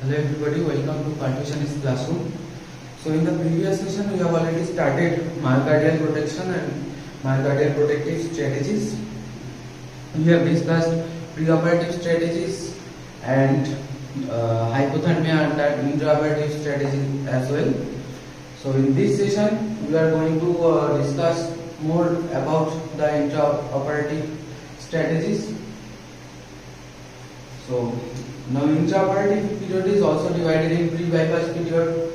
Hello everybody, welcome to Confucianist Classroom. So in the previous session we have already started myocardial protection and myocardial protective strategies. We have discussed preoperative strategies and hypothermia and that intraoperative strategy as well. So in this session we are going to discuss more about the intraoperative strategies. So now intraoperative period is also divided in pre-bypass period,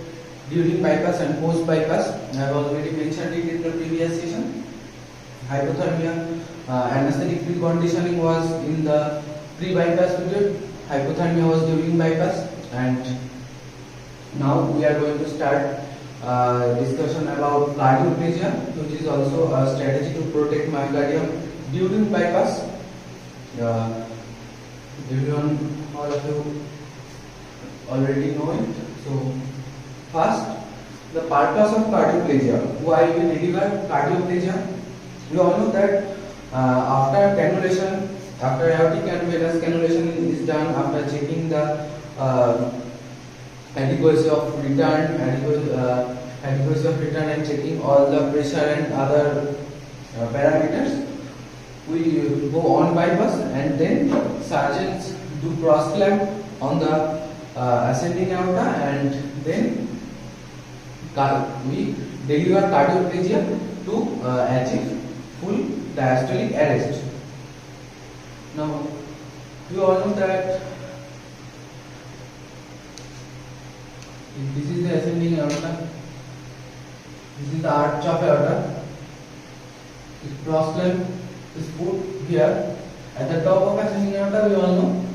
during bypass and post-bypass. I have already mentioned it in the previous session. Hypothermia, anesthetic preconditioning was in the pre-bypass period, hypothermia was during bypass, and now we are going to start discussion about cardioplegia, which is also a strategy to protect myocardium during bypass. Everyone, all of you already know it. So first, the purpose of cardioplegia. Why we deliver cardioplegia? We all know that after cannulation, after aortic and venous cannulation is done, after checking the adequacy of return, adequacy of return and checking all the pressure and other parameters, we go on bypass, and then surgeons do cross clamp on the ascending aorta, and then we deliver cardioplegia to achieve full diastolic arrest. Now you all know that this is the ascending aorta, this is the arch of aorta. This cross clamp is put here at the top of ascending aorta. We all know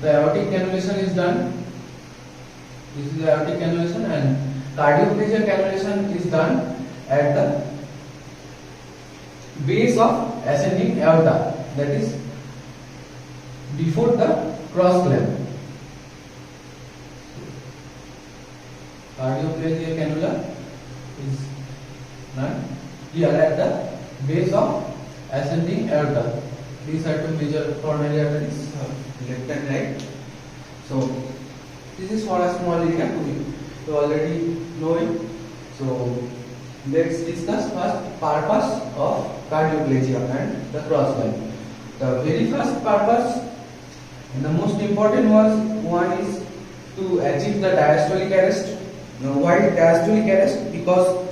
the aortic cannulation is done. This is the aortic cannulation, and cardioplegia cannulation is done at the base of ascending aorta, that is before the cross clamp. Cardioplegia cannula is done here at the base of ascending aorta. These are two major coronary arteries, left and right. So this is for a small area, you already know it. So let's discuss first purpose of cardioplegia and the cross clamp. The very first purpose and the most important one is to achieve the diastolic arrest. Now why diastolic arrest? Because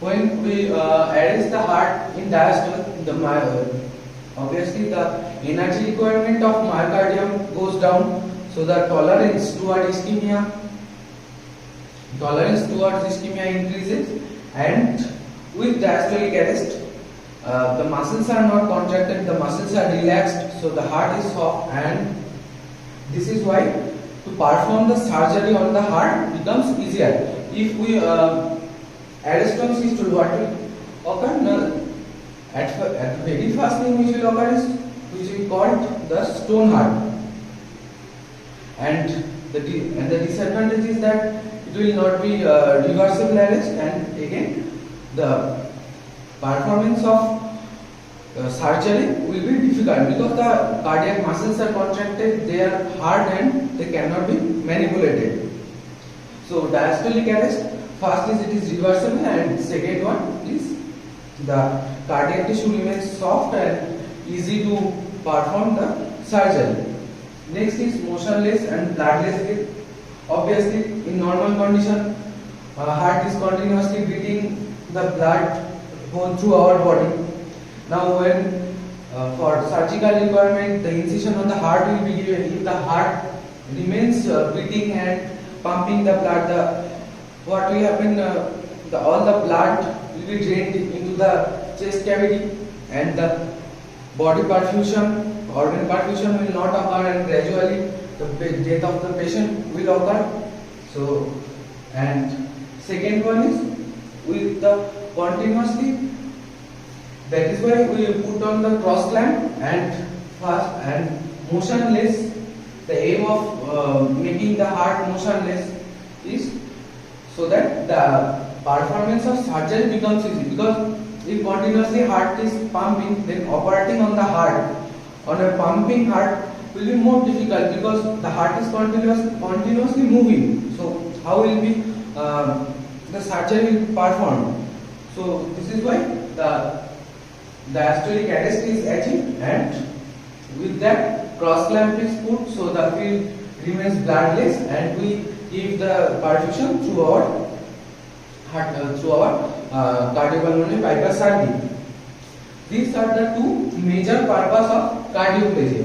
when we arrest the heart in diastole, obviously the energy requirement of myocardium goes down, so the tolerance towards ischemia increases, and with diastolic arrest the muscles are not contracted, the muscles are relaxed, so the heart is soft, and this is why to perform the surgery on the heart becomes easier. If we arrest on systole, what will occur? At the very first thing which will occur is which we call the stone heart, and the disadvantage is that it will not be reversible arrest, and again the performance of surgery will be difficult because the cardiac muscles are contracted, they are hard and they cannot be manipulated. So diastolic arrest, first is it is reversible, and second one is the cardiac tissue remains soft and easy to perform the surgery. Next is motionless and bloodless state. Obviously in normal condition heart is continuously beating, the blood goes through our body. Now when for surgical requirement, the incision on the heart will be given. If the heart remains beating and pumping the blood, what will happen? All the blood will be drained into the chest cavity, and the body perfusion, organ perfusion will not occur, and gradually the death of the patient will occur. So, and second one is with the continuously. That is why we put on the cross clamp and fast and motionless. The aim of making the heart motionless is so that the performance of surgery becomes easy, because if continuously heart is pumping, then operating on the heart, on a pumping heart, will be more difficult because the heart is continuously moving. So how will be the surgery performed? So this is why the diastolic arrest is achieved, and with that cross clamp is put, so the field remains bloodless, and we give the perfusion through our heart, through our cardiopulmonary bypass surgery. These are the two major purpose of cardioplegia.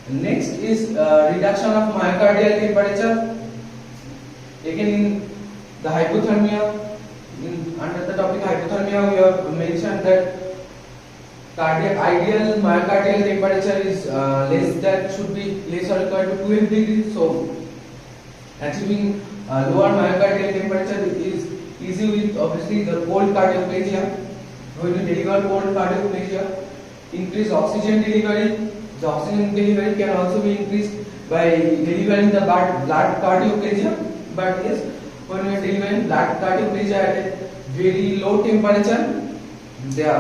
Next is reduction of myocardial temperature. Again, in the hypothermia, under the topic hypothermia, we have mentioned that ideal myocardial temperature is should be less or equal to 12 degrees. So achieving lower myocardial temperature is easy with obviously the cold cardioplegia. When you deliver cold cardioplegia, increase oxygen delivery. The oxygen delivery can also be increased by delivering the blood cardioplegia. But yes, when you are delivering blood cardioplegia at a very low temperature, the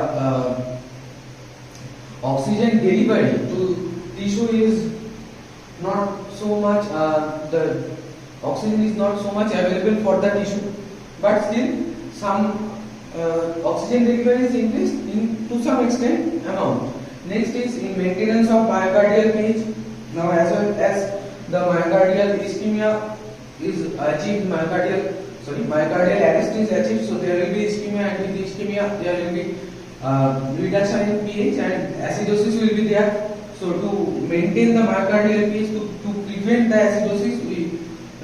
oxygen delivery to tissue is not so much. The oxygen is not so much available for the tissue, but still some oxygen delivery is increased to some extent amount. Next is in maintenance of myocardial pH. Now, as well as the myocardial ischemia is achieved, myocardial arrest is achieved, so there will be ischemia, and with ischemia there will be reduction in pH and acidosis will be there. So to maintain the myocardial pH, to prevent the acidosis,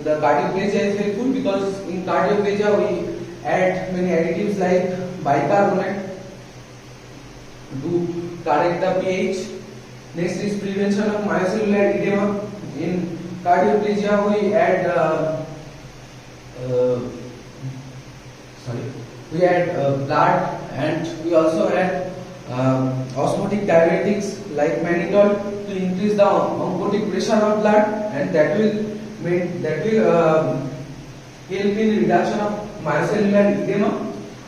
the cardioplegia is helpful, because in cardioplegia we add many additives like bicarbonate to correct the pH. Next is prevention of myocellular edema. In cardioplegia we add blood, and we also add osmotic diuretics like mannitol to increase the oncotic pressure of blood, and that will help in reduction of myocellular edema.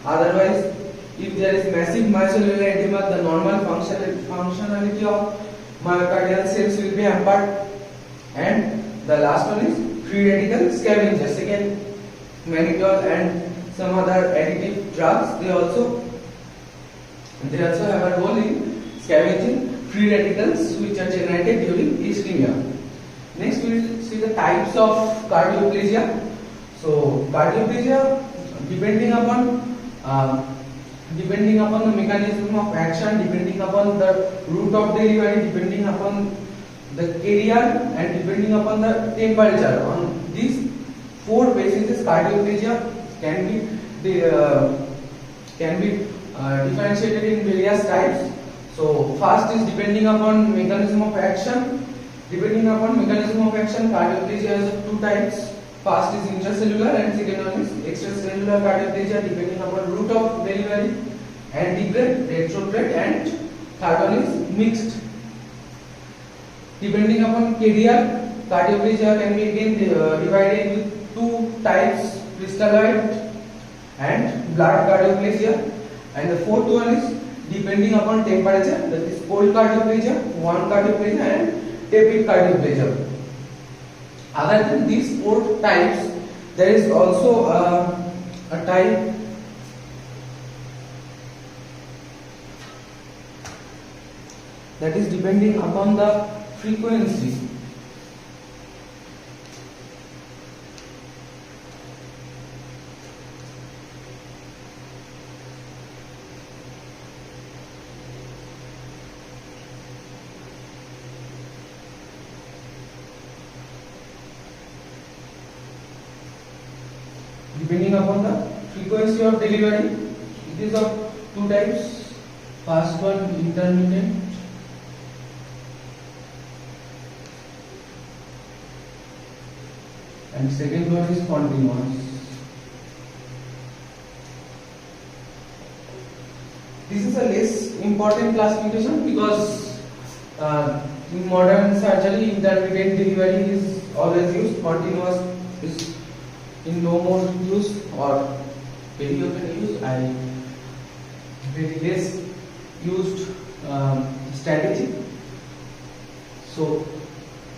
Otherwise, if there is massive myocellular edema, the normal functionality of myocardial cells will be hampered. And the last one is free radical scavengers. Again, mannitol and some other additive drugs, they also have a role in scavenging free radicals which are generated during ischemia. Next, we will see the types of cardioplegia. So cardioplegia, depending upon the mechanism of action, depending upon the route of delivery, depending upon the carrier, and depending upon the temperature. On these four bases, cardioplegia can be differentiated in various types. So first is depending upon mechanism of action. Depending upon mechanism of action, cardioplegia has two types. First is intracellular and second one is extracellular cardioplegia, depending upon route of delivery, antegrade, retrograde, and third one is mixed. Depending upon carrier, cardioplegia can be again divided with two types, crystalloid and blood cardioplegia, and the fourth one is depending upon temperature, that is cold cardioplegia, warm cardioplegia, and tepid cardioplegia. Other than these four types, there is also a type that is depending upon the frequency. Depending upon the frequency of delivery, it is of two types. First one, intermittent, and second one is continuous. This is a less important classification because in modern surgery, intermittent delivery is always used. Continuous is in no more use or very often used. Very less used strategy. So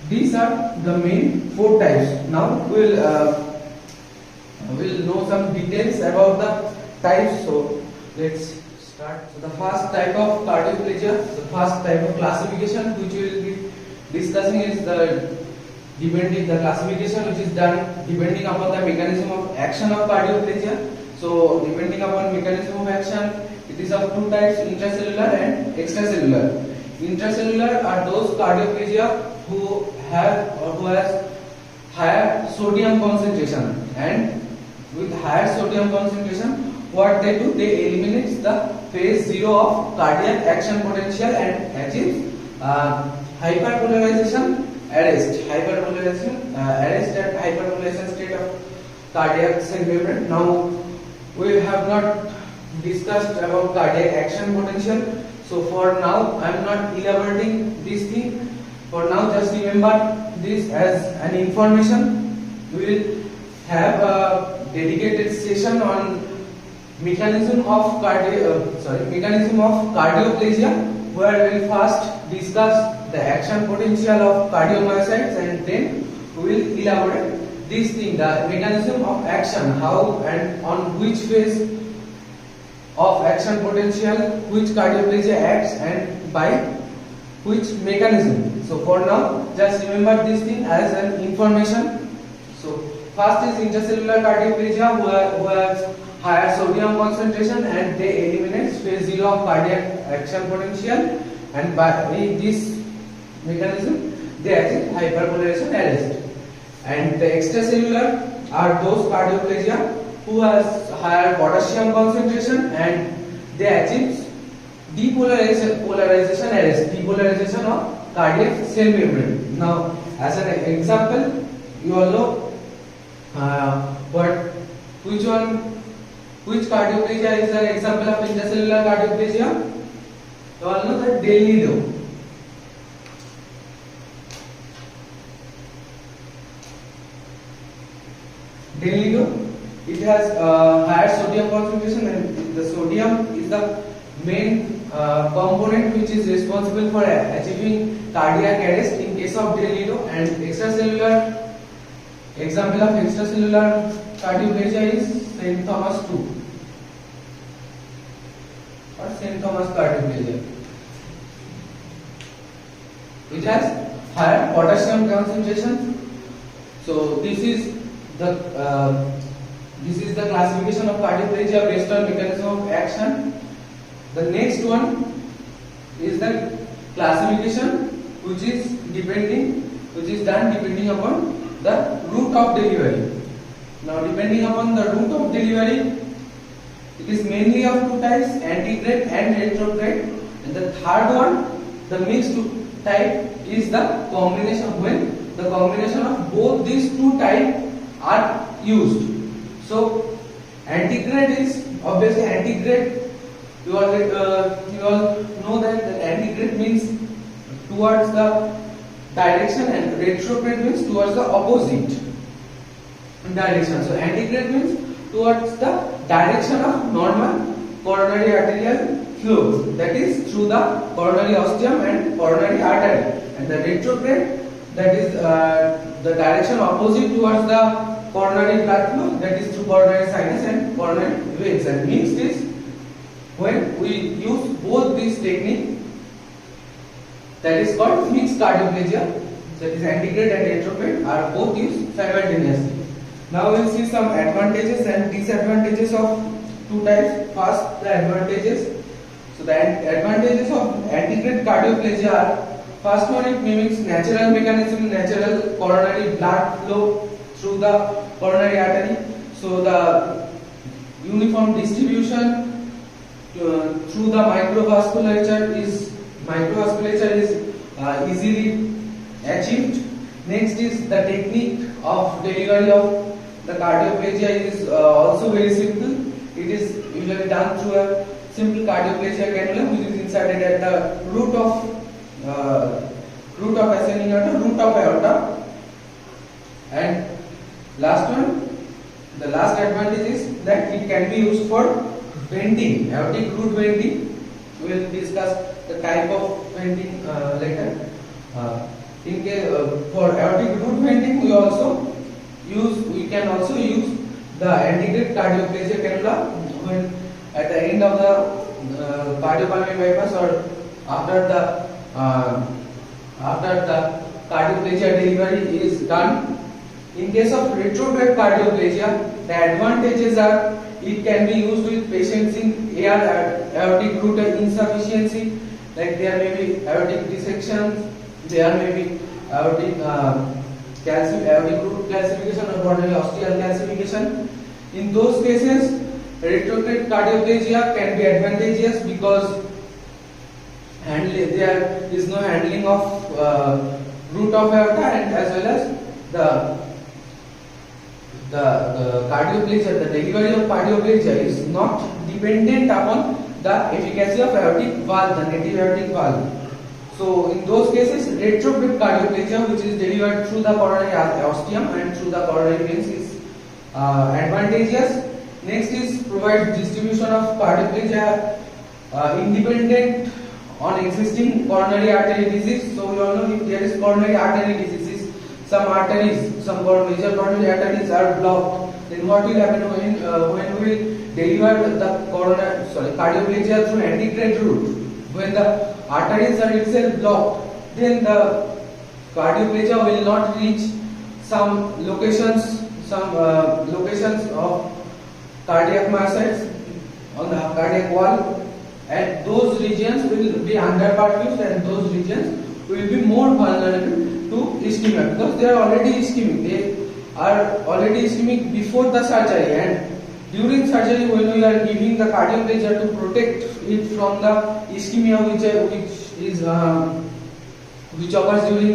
these are the main four types. Now we'll know some details about the types. So let's start. So the first type of cardioplegia, the first type of classification which we will be discussing is the classification which is done depending upon the mechanism of action of cardioplegia. So depending upon mechanism of action, it is of two types: intracellular and extracellular. Intracellular are those cardioplegia who has higher sodium concentration, and with higher sodium concentration, what they do, they eliminate the phase 0 of cardiac action potential and achieve hyperpolarization arrest and hyperpolarization state of cardiac cell membrane. Now we have not discussed about cardiac action potential, so for now I am not elaborating this thing. For now, just remember this as an information. We will have a dedicated session on mechanism of cardioplegia, where we will first discuss the action potential of cardiomyocytes, and then we will elaborate this thing, the mechanism of action, how and on which phase of action potential which cardioplegia acts and by which mechanism. So for now, just remember this thing as an information. So first is intracellular cardioplegia, who has higher sodium concentration and they eliminate phase 0 of cardiac action potential, and by this mechanism they achieve hyperpolarization arrest. And the extracellular are those cardioplegia who has higher potassium concentration and they achieve depolarization of cardiac cell membrane. Now, as an example, you all know which cardioplegia is an example of intracellular cardioplegia? You all know that Del-Nido. Del-Nido, it has higher sodium concentration, and the sodium is the main component which is responsible for achieving cardiac arrest in case of Del-Nido. And extracellular example of extracellular cardioplegia is St. Thomas 2 or St. Thomas cardioplegia, which has higher potassium concentration. So this is the classification of cardioplegia based on mechanism of action. The next one is the classification which is done depending upon the route of delivery. Now, depending upon the route of delivery, it is mainly of two types: antegrade and retrograde. And the third one, the mixed type, is the combination, when the combination of both these two types are used. So antegrade is obviously antegrade. You all know that the antegrade means towards the direction and retrograde means towards the opposite direction. So antegrade means towards the direction of normal coronary arterial flow, that is through the coronary ostium and coronary artery. And the retrograde, that is the direction opposite towards the coronary blood flow, that is through coronary sinus and coronary veins. And mixed is when we use both these technique, that is called mixed cardioplegia, that is antegrade and retrograde are both used simultaneously. Now we will see some advantages and disadvantages of two types. First, the advantages. So the advantages of antegrade cardioplegia are: first one, it mimics natural mechanism, natural coronary blood flow through the coronary artery. So the uniform distribution through the microvasculature is easily achieved. Next is the technique of delivery of the cardioplegia is also very simple. It is usually done through a simple cardioplegia cannula which is inserted at the root of ascending aorta, root of aorta. And last one, the last advantage is that it can be used for venting, aortic root venting. We will discuss the type of venting later. For aortic root bending, we can also use the antegrade cardioplasia cannula when at the end of the cardiopulmonary bypass or after the cardioplasia delivery is done. In case of retrograde cardioplasia, the advantages are it can be used with patients in aortic root insufficiency, like there may be aortic dissections, there may be aortic root calcification or coronary ostial calcification. In those cases, retrograde cardioplasia can be advantageous because there is no handling of root of aorta, and as well as the cardioplasia, the delivery of cardioplasia is not dependent upon the efficacy of aortic valve, the native aortic valve. So in those cases, retrograde cardioplasia, which is delivered through the coronary ostium and through the coronary veins, is advantageous. Next is provides distribution of cardioplasia independent on existing coronary artery disease. So we all know if there is coronary artery diseases, some major coronary arteries are blocked, then what will happen when we deliver the cardioplasia through antegrade route? When the arteries are itself blocked, then the cardioplasia will not reach some locations of cardiac myocytes on the cardiac wall, and those regions will be underperfused, and those regions will be more vulnerable to ischemia because they are already ischemic. They are already ischemic before the surgery, and during surgery when we are giving the cardioplasia to protect it from the ischemia which occurs during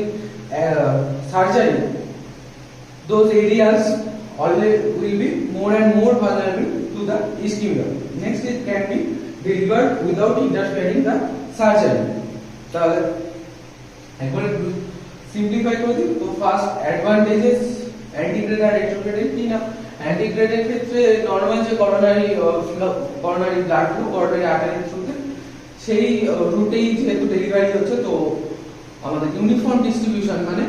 surgery, those areas always will be more and more vulnerable to the ischemia. Next, it can be delivered without interfering the surgery. Simplify করে দিই তো first advantages অ্যান্টিগ্রেড আর রেট্রোগ্রেডের কি না অ্যান্টিগ্রেডের ক্ষেত্রে normal যে coronary blood flow coronary artery থ্রুতে সেই রুটেই যেহেতু ডেলিভারি হচ্ছে, তো আমাদের ইউনিফর্ম ডিস্ট্রিবিউশন মানে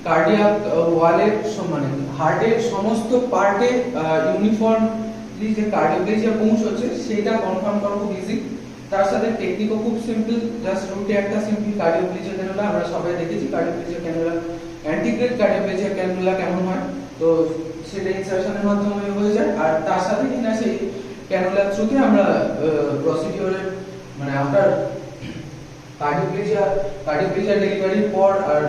কার্ডিয়াক ওয়ালের মানে হার্টের সমস্ত পার্টে ইউনিফর্মলি যে কার্ডিওপ্লেজিয়া পৌঁছচ্ছে সেটা কনফার্ম করা খুব ইজি। তার সাথে টেকনিকও খুব সিম্পল, জাস্ট রুটে একটা সিম্পল কার্ডিওপ্লেজিয়া ক্যানুলা আমরা সবাই দেখেছি। কার্ডিওপ্লেজিয়া ক্যানুলা অ্যান্টিগ্রেড কার্ডিওপ্লেজিয়া ক্যানুলা কেমন হয়, তো সেটা ইনসারশনের মাধ্যমে হয়ে যায়। আর তার সাথে কিনা সেই ক্যানুলার থ্রুতে আমরা প্রসিডিওরের মানে আফটার কার্ডিওপ্লেজিয়া ডেলিভারির পর আর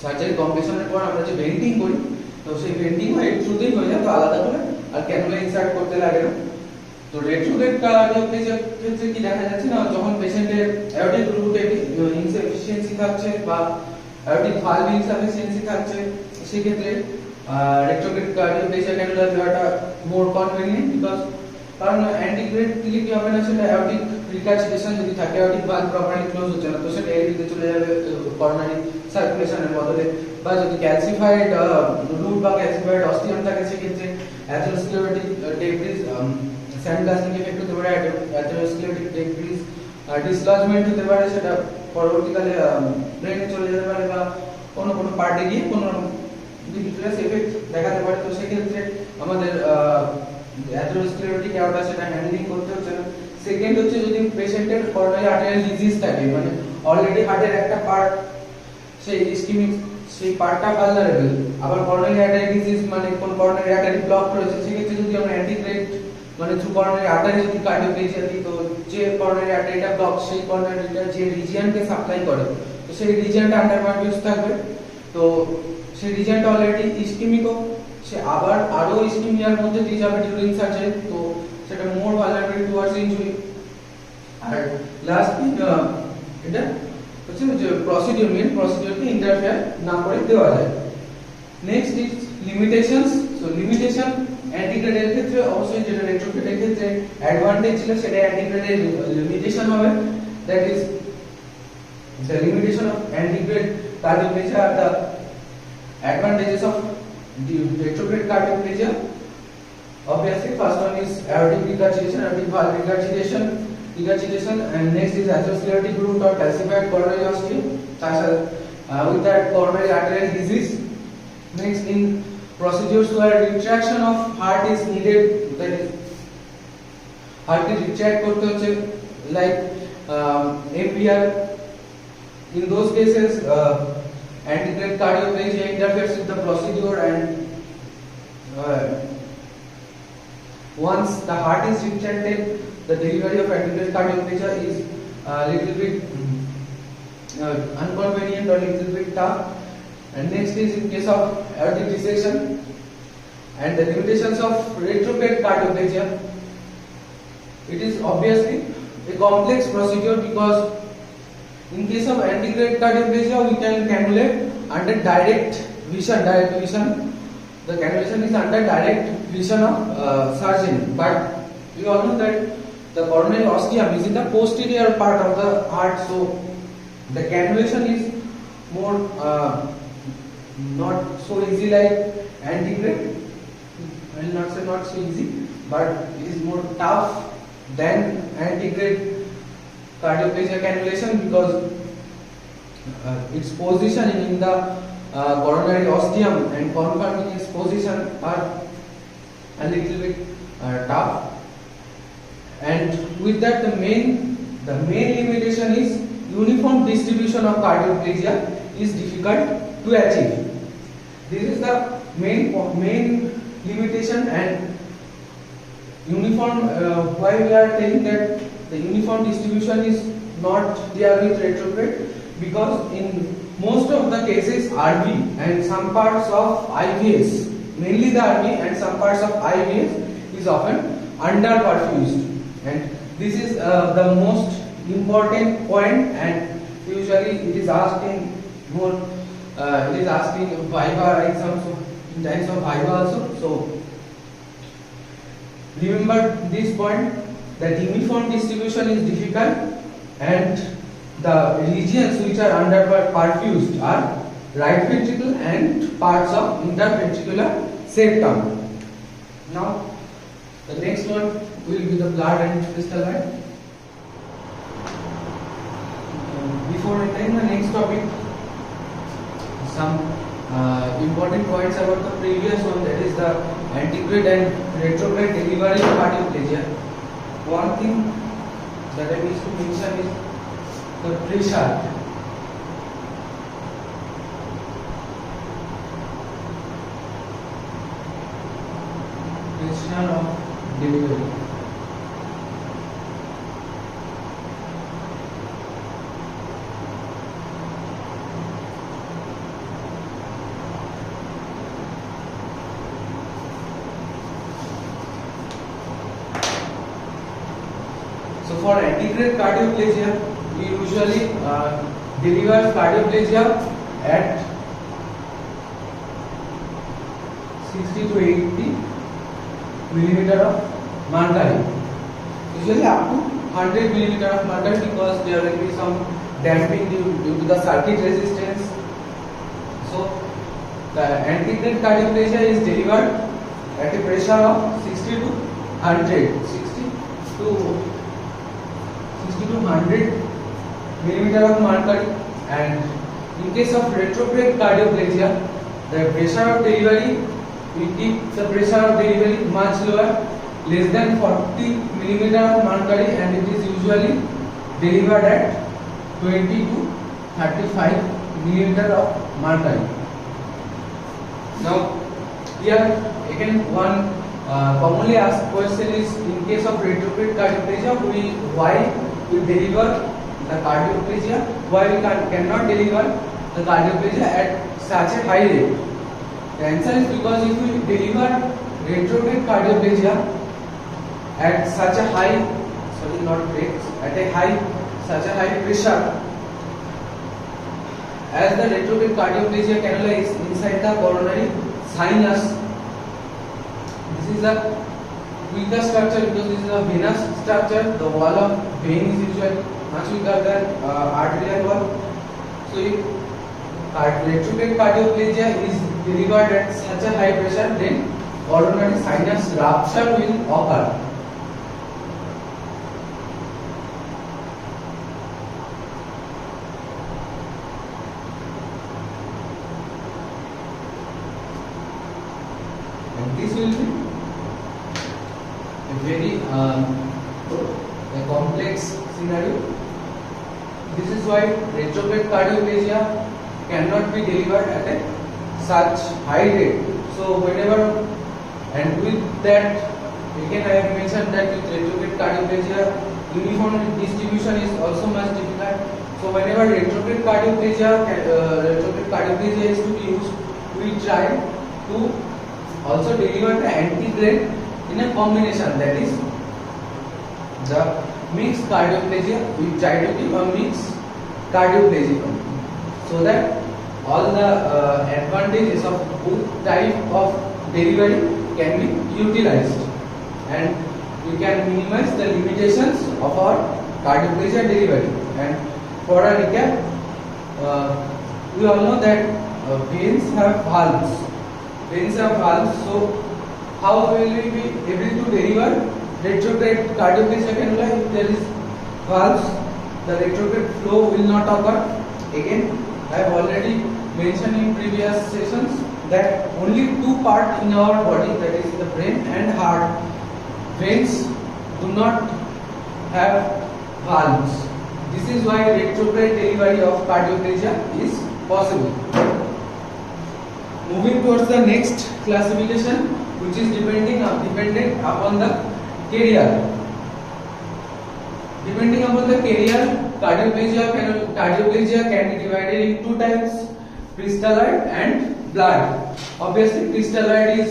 সার্জারি কমপ্লিশনের পর আমরা যে ভেন্টিং করি, তো সেই ভেন্টিংও এর থ্রুতেই হয়ে যায়, তো আলাদা করে আর ক্যানুলা ইনসার্ট করতে লাগে না। তো রেট্রোগ্রেড কার্ডিওপ্লেজিয়ার ক্ষেত্রে কি দেখা যাচ্ছে না, যখন পেশেন্টের অ্যাওর্টিক রুটে ইনসাফিসিয়েন্সি থাকছে বা অ্যাওর্টিক ভালভ ইনসাফিসিয়েন্সি থাকছে, সেক্ষেত্রে রেট্রোগ্রেড কার্ডিওপ্লেজিয়া ক্যানুলা দেওয়াটা মোর কনভেনিয়েন্ট বিকজ কারণ অ্যান্টিগ্রেড দিলে কি হবে না, সেটা অ্যাওর্টিক রিকার্জিটেশন যদি থাকে, অ্যাওর্টিক ভালভ প্রপারলি ক্লোজ হচ্ছে না, তো সেটা এদিকে চলে যাবে করোনারি সার্কুলেশনের বদলে। বা যদি ক্যালসিফাইড রুট বা ক্যালসিফাইড অস্টিয়াম থাকে, সেক্ষেত্রে অ্যাথেরোস্ক্লেরোটিক ডেব্রিজ স্যান্ডব্লাস্টিং এফেক্ট হতে পারে, অ্যাথেরোস্ক্লেরোটিক ডেব্রিজ ডিসলজমেন্ট হতে পারে, সেটা পরবর্তীকালে ব্রেনে চলে যেতে পারে বা কোনো পার্টে গিয়ে কোনো ডিফিউজাস এফেক্ট দেখাতে পারে। তো সেক্ষেত্রে আমাদের অ্যাথেরোস্ক্লেরোটিক অ্যাওর্টা সেটা হ্যান্ডলিং করতে হচ্ছে না। সেকেন্ড হচ্ছে যদি পেশেন্টের করোনারি আর্টারিয়াল ডিজিজ থাকে, মানে অলরেডি হার্টের একটা পার্ট সেই ইসকিমিক, সেই পার্টটা ভালনারেবল, আবার করোনারি আর্টারি ডিজিজ মানে কোন করোনারি আর্টারি ব্লক রয়েছে, সেক্ষেত্রে যদি আমরা অ্যান্টিগ্রেড মানে থ্রু করোনারি আর্টারি যদি কার্ডিওপ্লেজিয়া দিই, তো যে করোনারি আর্টারিটা ব্লক, সেই করোনারিটা যে রিজিয়নকে সাপ্লাই করে, তো সেই রিজিয়নটা আন্ডারপারফিউজ থাকবে, তো সেই রিজিয়নটা অলরেডি ইসকিমিকও, সে আবার আরো ইসকিমিয়ার মধ্যে দিয়ে যাবে ডিউরিং সার্জারি, তো সেটা মোর ভালনারেবল টুয়ার্ডস ইনজুরি। আর লাস্ট থিং এটা হচ্ছে যে প্রসিডিউর, মেন প্রসিডিউরকে ইন্টারফেয়ার না করে দেওয়া যায়। Next is limitations. So limitation অ্যান্টিগ্রেডের ক্ষেত্রে অবশ্যই যেটা রেট্রোগ্রেডের ক্ষেত্রে অ্যাডভান্টেজ ছিল, সেটা অ্যান্টিগ্রেডের লিমিটেশন হবে, that is the limitation of antegrade cardioplegia are the advantages of the retrograde cardioplegia. Obviously, first one is aortic regurgitation, aortic valve regurgitation, and next is atherosclerotic root or calcified coronary ostium. with that coronary arterial disease. Next, in procedures where retraction of heart is needed, that is heart ke retract korte hocche, like MPR. In those cases, antegrade cardioplegia interferes with the procedure, and once the heart is retracted, the delivery of antegrade cardioplegia is a little bit inconvenient or little bit tough. And next is in case of aortic dissection and the limitations of retrograde cardioplegia. It is obviously a complex procedure because in case of antegrade cardioplegia we can cannulate under direct vision. The cannulation is under direct vision of surgeon. But we all know that the coronary ostium is in the posterior part of the heart, so the cannulation is more not so easy like antegrade. I will not say not so easy, but it is more tough than antegrade cardioplegia cannulation because its position in the coronary ostium and confirming its position are a little bit tough. And with that, the main limitation is uniform distribution of cardioplegia is difficult to achieve. This is the main limitation, and uniform. Why we are telling that the uniform distribution is not there with retrograde, because in most of the cases RV and some parts of IVS, mainly the RV and some parts of IVS is often underperfused, and this is the most important point, and usually it is asked in more it is asked in Viva exams, in times of Viva also. So remember this point, that uniform distribution is difficult, and the regions which are underperfused are right ventricle and parts of interventricular septum. Now the next one will be the blood and crystalline. Before entering the next topic, some important points about the previous one, that is the antegrade and retrograde delivery of cardioplegia. One thing that I wish to mention is the pressure. Pressure of delivery. So for antegrade cardioplegia, we usually deliver cardioplegia at 60 to 80 millimeter of mercury. Usually up to 100 millimeter of mercury, because there will be some damping due to the circuit resistance. So the antegrade cardioplegia is delivered at a pressure of 60 to 100, 60 to 100 millimeter of mercury. And in case of retrograde cardioplegia, the pressure of delivery, we keep the pressure of delivery much lower, less than 40 millimeter of mercury, and it is usually delivered at 20 to 35 millimeter of mercury. Now here again one commonly asked question is, in case of retrograde cardioplegia, why we deliver the cardioplegia, why we cannot deliver the cardioplegia at such a high rate? The answer is because if we deliver retrograde cardioplegia at such a high, such a high pressure, as the retrograde cardioplegia cannula is inside the coronary sinus. This is a weaker structure because this is a venous structure. The wall of vein is usually much weaker than arterial wall. So if retrograde cardioplegia is delivered at such a high pressure, then coronary sinus rupture will occur. and this will be a very a complex scenario. This is why retrograde cardioplegia cannot be delivered at a such high rate. So whenever, and with that, again I have mentioned that with retrograde cardioplegia, uniform distribution is also much difficult. So whenever retrograde cardioplegia is to be used, we try to also deliver the antegrade in a combination, that is the mixed cardioplegia. We try to give a mixed cardioplegia so that all the advantages of both type of delivery can be utilized, and we can minimize the limitations of our cardioplegia delivery. And for a recap, we all know that veins have valves. So how will we be able to deliver retrograde cardioplegia cannula if there is valves? The retrograde flow will not occur. Again, I have already mentioned in previous sessions that only two parts in our body, that is the brain and heart, veins do not have valves. This is why retrograde delivery of cardioplegia is possible. Moving towards the next classification, which is dependent upon the carrier. Depending upon the carrier, cardioplegia can be divided in two types: crystalloid and blood. Obviously, crystalloid is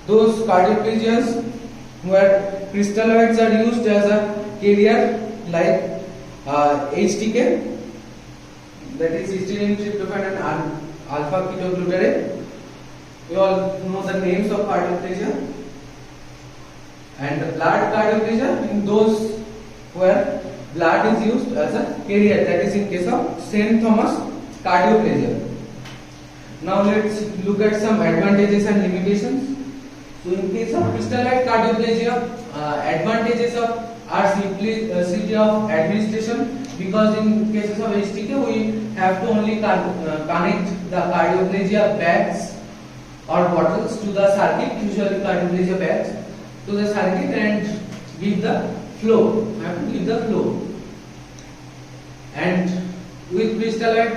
those cardioplegias where crystalloids are used as a carrier, like HTK, that is cysteine, tryptophan and alpha ketoglutarate. We all know the names of cardioplegia. And the blood cardioplegia, in those where blood is used as a carrier, that is in case of St. Thomas cardioplegia. Now let's look at some advantages and limitations. So in case of crystalloid cardioplegia, advantages are simplicity of administration, because in cases of HTK we have to only connect the cardioplegia bags or bottles to the circuit, usually cardioplegia bags to the circuit, and give the flow. Have to give the flow. And with crystalloid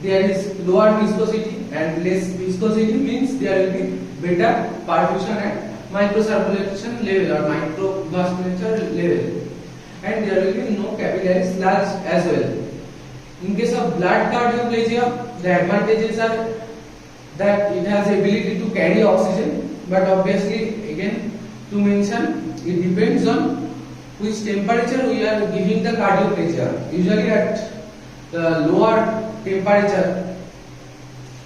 there is lower viscosity, and less viscosity means there will be better perfusion at microcirculation level or microvasculature level, and there will be no capillary sludge as well. In case of blood cardioplegia, the advantages are that it has ability to carry oxygen, but obviously again to mention, it depends on which temperature we are giving the cardioplegia. Usually at the lower temperature,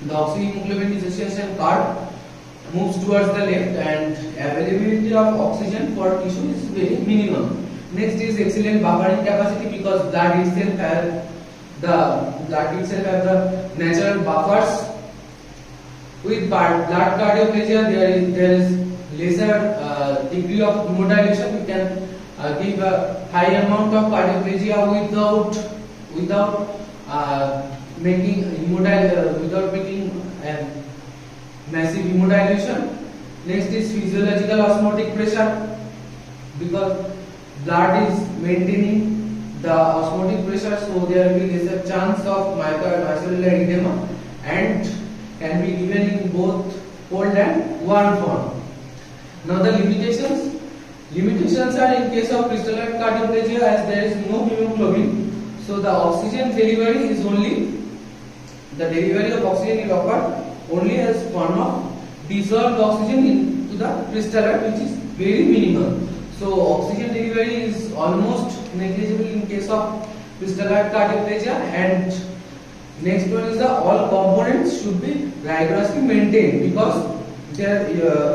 the oxygen hemoglobin dissociation curve moves towards the left, and availability of oxygen for tissue is very minimum. Next is excellent buffering capacity, because blood itself have the natural buffers. With blood cardioplegia, there is lesser degree of hemodilution. We can give a high amount of cardioplegia without making massive hemodilution. Next is physiological osmotic pressure, because blood is maintaining the osmotic pressure, so there will be lesser chance of myocardial edema, and can be given in both cold and warm form. Now the limitations are in case of crystalloid cardioplegia, as there is no hemoglobin, so the oxygen delivery is only, the delivery of oxygen is occur only as form of dissolved oxygen into the crystalloid, which is very minimal. So oxygen delivery is almost negligible in case of crystalloid cardioplegia. And next one is the all components should be rigorously maintained, because there,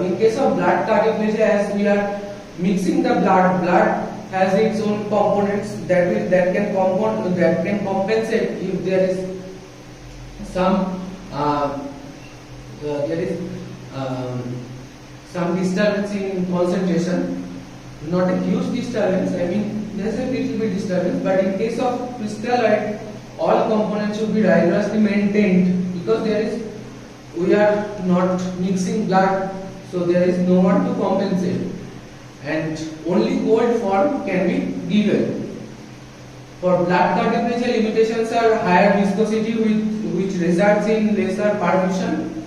in case of blood cardioplegia, as we are mixing the blood has its own components that can compensate if there is some some disturbance in concentration. Not a huge disturbance, I mean there is a little bit disturbance, but in case of crystalloid, all components should be rigorously maintained, because we are not mixing blood so there is no one to compensate, and only cold form can be given. For blood cardiopressure, limitations are higher viscosity which results in lesser perfusion.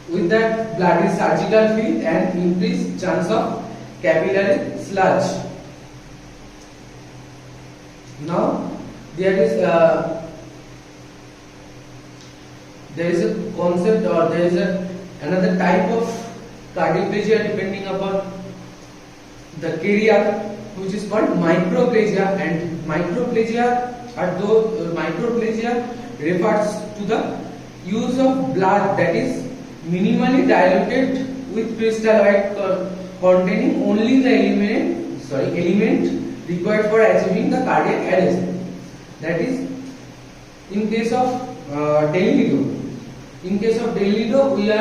With that, blood is surgical free and increased chance of capillary sludge. Now there is a concept, or there is another type of cardioplegia depending upon the cardiac, which is called microplegia, and microplegia refers to the use of blood that is minimally diluted with crystalloid containing only the element required for achieving the cardiac arrest. That is in case of Delnido. In case of Delnido, we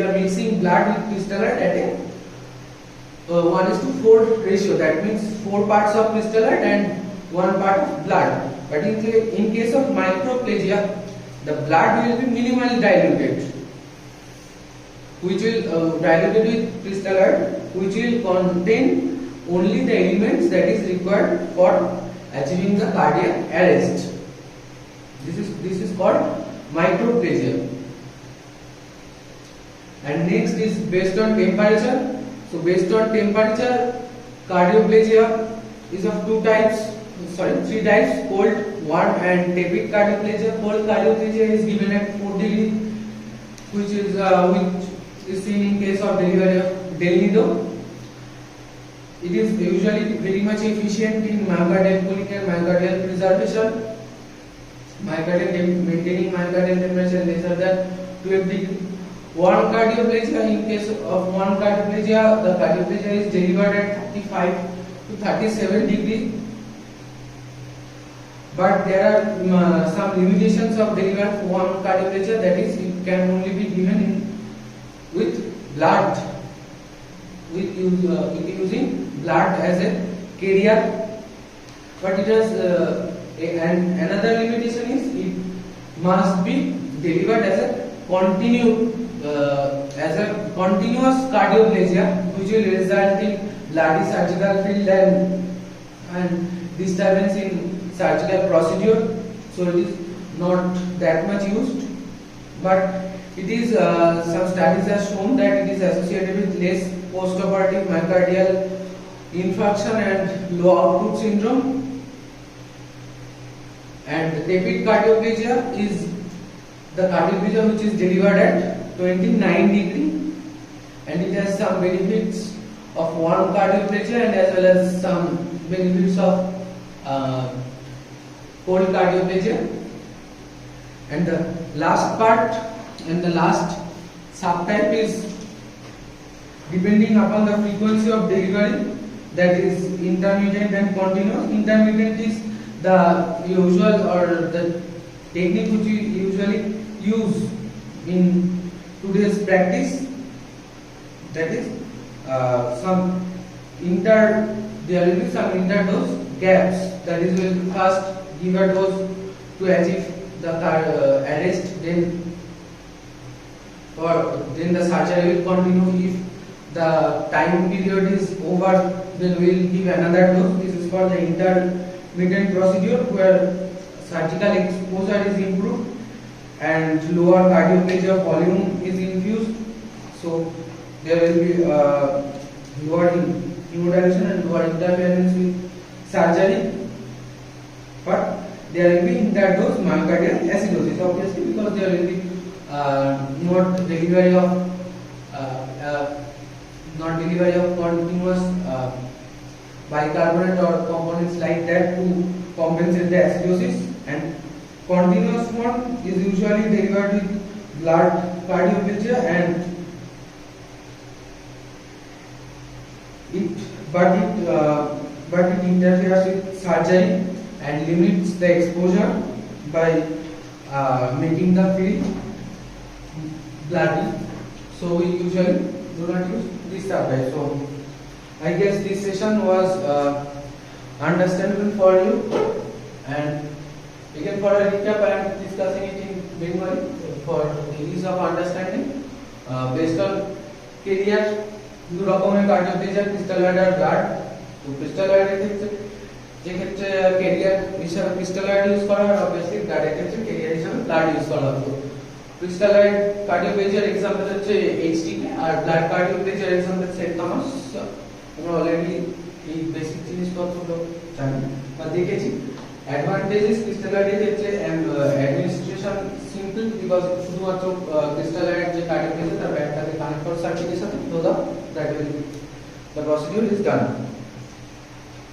are mixing blood with crystalloid at a 1:4 ratio. That means 4 parts of crystalloid and 1 part of blood. But in case of microplegia, the blood will be minimally diluted, which will diluted with crystalloid, which will contain only the elements that is required for achieving the cardiac arrest. This is called microplegia. And next is based on temperature. So based on temperature, cardioplegia is of three types: cold, warm, and tepid cardioplegia. Cold cardioplegia is given at 4 degree, which is seen in case of delivery of Delnido. It is usually very much efficient in myocardial cooling and myocardial preservation. Maintaining myocardial temperature lesser than 12 degree. Warm cardioplegia, in case of warm cardioplegia, the cardioplegia is delivered at 35 to 37 degree. But there are some limitations of delivery of warm cardioplegia, that is, it can only be given with blood, using blood as a carrier. But it has another limitation is it must be delivered as a continuous cardioplegia, which will result in bloody surgical field and disturbance in surgical procedure. So it is not that much used, but it is some studies have shown that it is associated with less postoperative myocardial infarction and low output syndrome. And tepid cardioplegia is the cardioplegia which is delivered at 29 degree, and it has some benefits of warm cardioplegia and as well as some benefits of cold cardioplegia. And the last part and the last subtype is depending upon the frequency of delivery, that is intermittent and continuous. Intermittent is the usual or the technique which we usually use in today's practice, that is there will be some interdose gaps, that is, we will first give a dose to achieve the arrest, then the surgery will continue. If the time period is over, then we will give another dose. This is called the intermittent procedure, where surgical exposure is improved and lower cardioplegia volume is infused. So there will be lower hemodilution and lower interference with surgery, but there will be interdose myocardial acidosis, obviously, because there will be not delivery of continuous bicarbonate or components like that to compensate the acidosis. And continuous one is usually delivered with blood cardioplegia, and it interferes with surgery and limits the exposure by making the field bloody. So we usually do not use this subtype. So I guess this session was understandable for you, and again for a recap I am discussing it in Bengali for the ease of understanding. Based on career দু রকমের কার্ডিওপ্লেজিয়া, crystalloid আর blood. তো ক্রিস্টালয়েডের ক্ষেত্রে যে ক্ষেত্রে career হিসাবে crystalloid use করা হয়, obviously ব্লাডের ক্ষেত্রে কেরিয়ার হিসাবে ব্লাড ইউজ করা হয়। তো ক্রিস্টালয়েড কার্ডিওপ্লেজিয়ার এক্সাম্পল হচ্ছে এইচটিকে, আর ব্লাড কার্ডিওপ্লেজিয়ার এক্সাম্পল সেন্ট থমাস। আমরা অলরেডি এই বেসিক জিনিসপত্রগুলো জানি বা দেখেছি। অ্যাডভান্টেজেস ক্রিস্টালয়েডের ক্ষেত্রে অ্যাডমিনিস্ট্রেশন সিম্পল, বিকজ শুধুমাত্র ক্রিস্টালয়েড যে কার্ডিওপ্লেজিয়া তার ব্যান্ডটাকে কানেক্ট করে সার্কিটের সাথে, তো দ্য প্রসিডিউর ইজ ডান।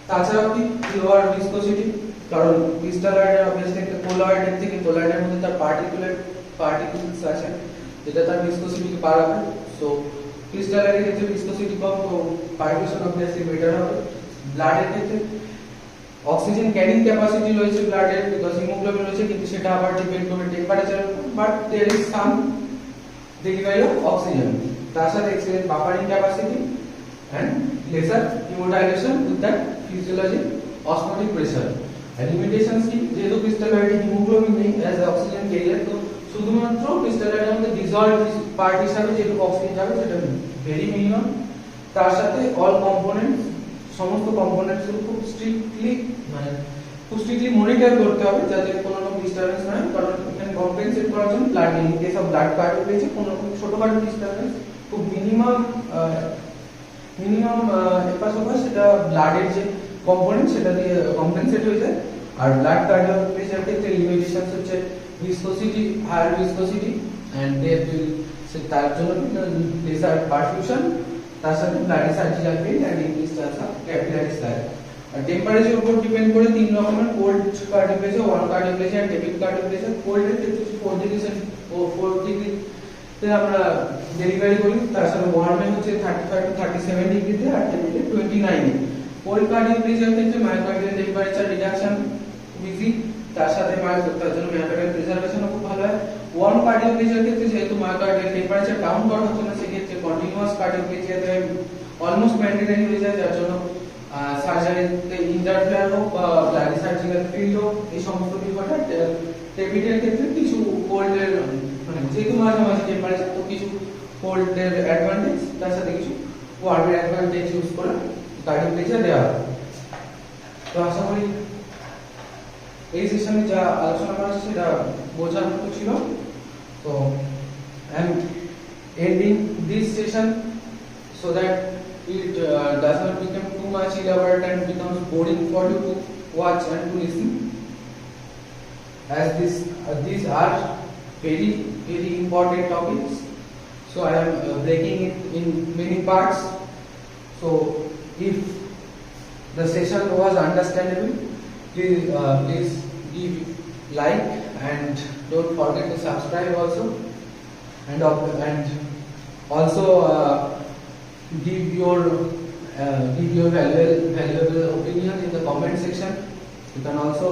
তাছাড়াও কি লোয়ার ভিসকোসিটি, কারণ ক্রিস্টালয়েডের অবভিয়াসলি একটা কোলয়েডের থেকে, কোলয়েডের মধ্যে তার পার্টিকুলস আছে যেটা তার ভিসকোসিটিকে বাড়াবে। সো ক্রিস্টালয়েডের ক্ষেত্রে ভিসকোসিটি কম, তো পারফিউশন অবভিয়াসলি বেটার হবে। ব্লাডের ক্ষেত্রে অক্সিজেন ক্যারিং ক্যাপাসিটি রয়েছে ব্লাডের, বিকজ হিমোগ্লোবিন রয়েছে, কিন্তু সেটা আবার ডিপেন্ড করে temperature, but there is some delivery of oxygen. তার সাথে excellent buffering capacity and lesser hemodilution with that physiologic osmotic pressure. And limitations কি, যেহেতু ক্রিস্টালয়েডে হিমোগ্লোবিন নেই অ্যাজ অক্সিজেন ক্যারিয়ার, তো শুধুমাত্র ক্রিস্টালয়েডের মধ্যে ডিসলভড পার্ট হিসাবে যেটুকু অক্সিজেন যাবে সেটা ভেরি মিনিমাম। তার সাথে অল কম্পোনেন্টস, সমস্ত কম্পোনেন্টস খুব স্ট্রিক্টলি মনিটর করতে হবে যাতে কোনো রকম ডিস্টারবেন্স না হয়, কারণ এখানে কম্পেনসেট করার জন্য blood, in case of blood cardioplegia কোনো রকম ছোটখাটো ডিস্টারবেন্স, খুব মিনিমাম এপাশ ওপাশ সেটা ব্লাডের যে কম্পোনেন্ট সেটা দিয়ে কম্পেনসেট হয়ে যায়। আর ব্লাড কার্ডিওপ্লেজিয়ার ক্ষেত্রে লিমিটেশনস হচ্ছে ভিসকোসিটি, হায়ার ভিসকোসিটি এন্ড তার জন্য লেসার পারফিউশন, তার সাথে ব্লাডে surgical pain and increase chance of capillary slide. আর টেম্পারেচার উপর ডিপেন্ড করে তিন রকমের cold cardioplegia, warm cardioplegia and tepid cardioplegia. Cold এর ক্ষেত্রে 4 ডিগ্রি আমরা ডেলিভারি করি, তার সাথে ওয়ার্মে হচ্ছে 35 to 37 ডিগ্রিতে, আর টেম্পারেচার 29 এ। কোল্ড কার্ডিওপ্লেজিয়ার ক্ষেত্রে মায়োকার্ডিয়াল টেম্পারেচার রিডাকশন ইজি, তার সাথে তার জন্য মায়োকার্ডিয়াল প্রিজার্ভেশন খুব ভালো হয়। ওয়ার্ম কার্ডিওপ্লেজিয়ার ক্ষেত্রে যেহেতু মায়োকার্ডিয়াল টেম্পারেচার ডাউন করা হচ্ছে না, সেক্ষেত্রে কন্টিনিউয়াস কার্ডিওপ্লেজিয়াতে অলমোস্ট ম্যান্ডেটরি হয়ে যায়, যার জন্য সার্জারিতে ইন্টারফেয়ার হোক বা ব্লাডি সার্জিক্যাল ফিল্ড হোক, এই সমস্ত বিষয়টা। টেপিডের ক্ষেত্রে কিছু কোল্ডের যেহেতু মাঝামাঝি টেম্পারেচার, তো কিছু কোল্ডের অ্যাডভান্টেজ তার সাথে কিছু ওয়ার্মের অ্যাডভান্টেজ ইউজ করে কার্ডিওপ্লেজিয়া দেওয়া হয়। তো আশা করি এই সেশনে যা আলোচনা করা হচ্ছে সেটা বোঝার মতো ছিল। তো I am ending this session so that it does not become too much elaborate and becomes boring for you to watch and to listen, as these are very important topics, so I am breaking it in many parts. So if the session was understandable, please give like and don't forget to subscribe also, and also give your valuable opinion in the comment section. You can also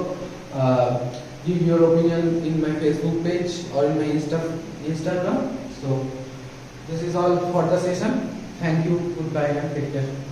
give your opinion in my Facebook page or in my Instagram. So this is all for the session. Thank you, goodbye and take care.